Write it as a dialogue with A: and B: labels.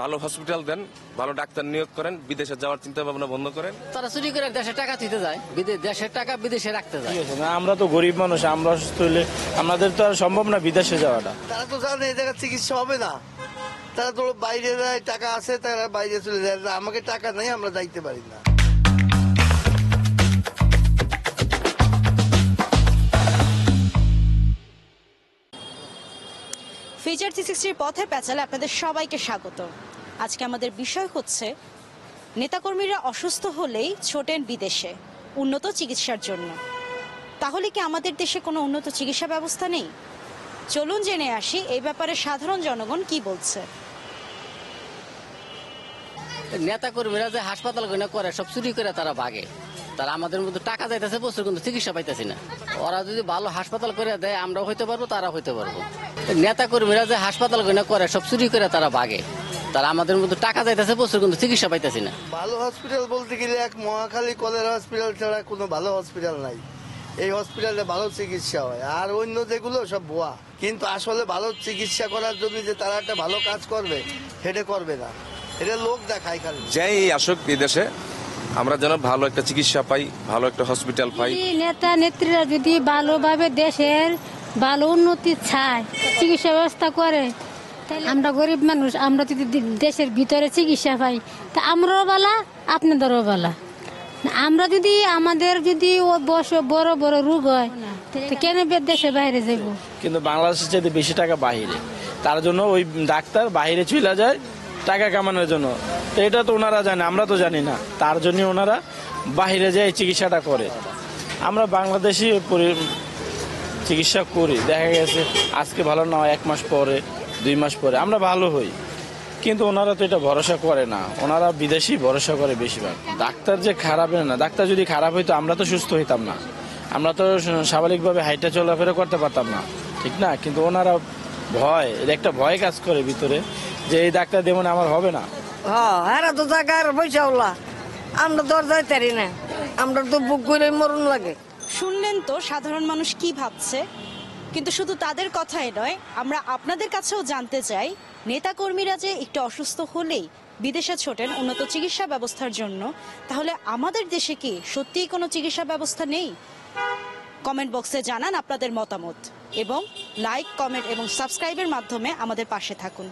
A: ভালো হসপিটাল দেন, ভালো ডাক্তার নিয়োগ করেন, বিদেশে যাওয়ার চিন্তা ভাবনা বন্ধ করেন।
B: তারা চুরি করে দেশে টাকা দিতে যায়, দেশের টাকা বিদেশে রাখতে যায়।
C: ঠিক আছে না, আমরা তো গরিব মানুষ, আমরা অসুস্থ হলে আমাদের তো আর সম্ভব না বিদেশে যাওয়াটা।
D: তারা তো জানে এই জায়গায় চিকিৎসা হবে না, তারা তো বাইরে যায়, টাকা আছে তারা বাইরে চলে যায়। আমাকে টাকা নেই, আমরা যাইতে পারি না।
E: ফিউচার 360 পথে পেঁচালে আপনাদের সবাইকে স্বাগত। আজকে আমাদের বিষয় হচ্ছে নেতাকর্মীরা অসুস্থ হলেই ছোটেন বিদেশে উন্নত চিকিৎসার জন্য। তাহলে কি আমাদের দেশে কোনো উন্নত চিকিৎসা ব্যবস্থা নেই? চলুন জেনে আসি এই ব্যাপারে সাধারণ জনগণ কি বলছে।
B: নেতা কর্মীরা যে হাসপাতাল করে সব চুরি করে তারা ভাগে। তারা আমাদের মধ্যে টাকা যাইতেছে প্রচুর, কিন্তু চিকিৎসা পাইতেছি না। ওরা যদি ভালো হাসপাতাল করে দেয় আমরাও হইতে পারবো, তারা হইতে পারবো। নেতা কর্মীরা যে হাসপাতাল করে সব চুরি করে তারা ভাগে। তারা আমাদের মধ্যে টাকা যাইতেছে প্রচুর, কিন্তু চিকিৎসা পাইতেছি না।
D: ভালো হসপিটাল বলতে গেলে এক মহাখালী কলেরা হসপিটাল ছাড়া কোনো ভালো হসপিটাল নাই। এই হসপিটালে ভালো চিকিৎসা হয়, আর অন্য যেগুলো সব ভুয়া। কিন্তু আসলে ভালো চিকিৎসা করার জন্য যে তারা একটা ভালো কাজ করবে, সেটা করবে না, এটা লোক দেখায় খালি।
A: যাই আসুক বিদেশে, আমরা যেন ভালো একটা চিকিৎসা পাই, ভালো একটা হসপিটাল পাই।
F: নেতা নেত্রীরা যদি ভালোভাবে দেশের ভালো উন্নতি চায়, চিকিৎসা ব্যবস্থা করে, আমরা গরিব মানুষ, আমরা যদি দেশের ভিতরে চিকিৎসা পাই তা আমরাও ভালো, আপনাদেরও ভালো। আমরা যদি আমাদের যদি বড় বড় রোগ হয় তো কেন দেশের বাইরে যাব?
C: কিন্তু বাংলাদেশের চাইতে বেশি টাকা বাহিরে, তার জন্য ওই ডাক্তার বাহিরে চলে যায় টাকা কামানোর জন্য। তো এটা তো ওনারা জানে, আমরা তো জানি না, তার জন্য ওনারা বাহিরে যায় চিকিৎসাটা করে। আমরা বাংলাদেশি চিকিৎসা করি, দেখা গেছে আজকে ভালো না হয় 1 মাস পরে 2 মাস পরে আমরা ভালো হই, কিন্তু ওনারা তো এটা ভরসা করে না। ওনারা বিদেশি ভরসা করে বেশিরভাগ। ডাক্তার যে খারাপ না, ডাক্তার যদি খারাপ হইতো আমরা তো সুস্থ হইতাম না, আমরা তো স্বাভাবিকভাবে হাইটা চলাফেরা করতে পারতাম না, ঠিক না? কিন্তু ওনারা ভয়, একটা ভয় কাজ করে ভিতরে যে এই ডাক্তার দিয়ে মনে আমার হবে না।
G: হ্যাঁ, তো জায়গার পয়সা ওলা আমরা তো আর যাইতে পারি না, আমরা তো বুক করে মরণ লাগে।
E: শুনলেন তো সাধারণ মানুষ কি ভাবছে। কিন্তু শুধু তাদের কথাই নয়, আমরা আপনাদের কাছেও জানতে চাই, নেতাকর্মীরা যে একটু অসুস্থ হলেই বিদেশে ছোটেন উন্নত চিকিৎসা ব্যবস্থার জন্য, তাহলে আমাদের দেশে কি সত্যিই কোনো চিকিৎসা ব্যবস্থা নেই? কমেন্ট বক্সে জানান আপনাদের মতামত এবং লাইক, কমেন্ট এবং সাবস্ক্রাইবের মাধ্যমে আমাদের পাশে থাকুন।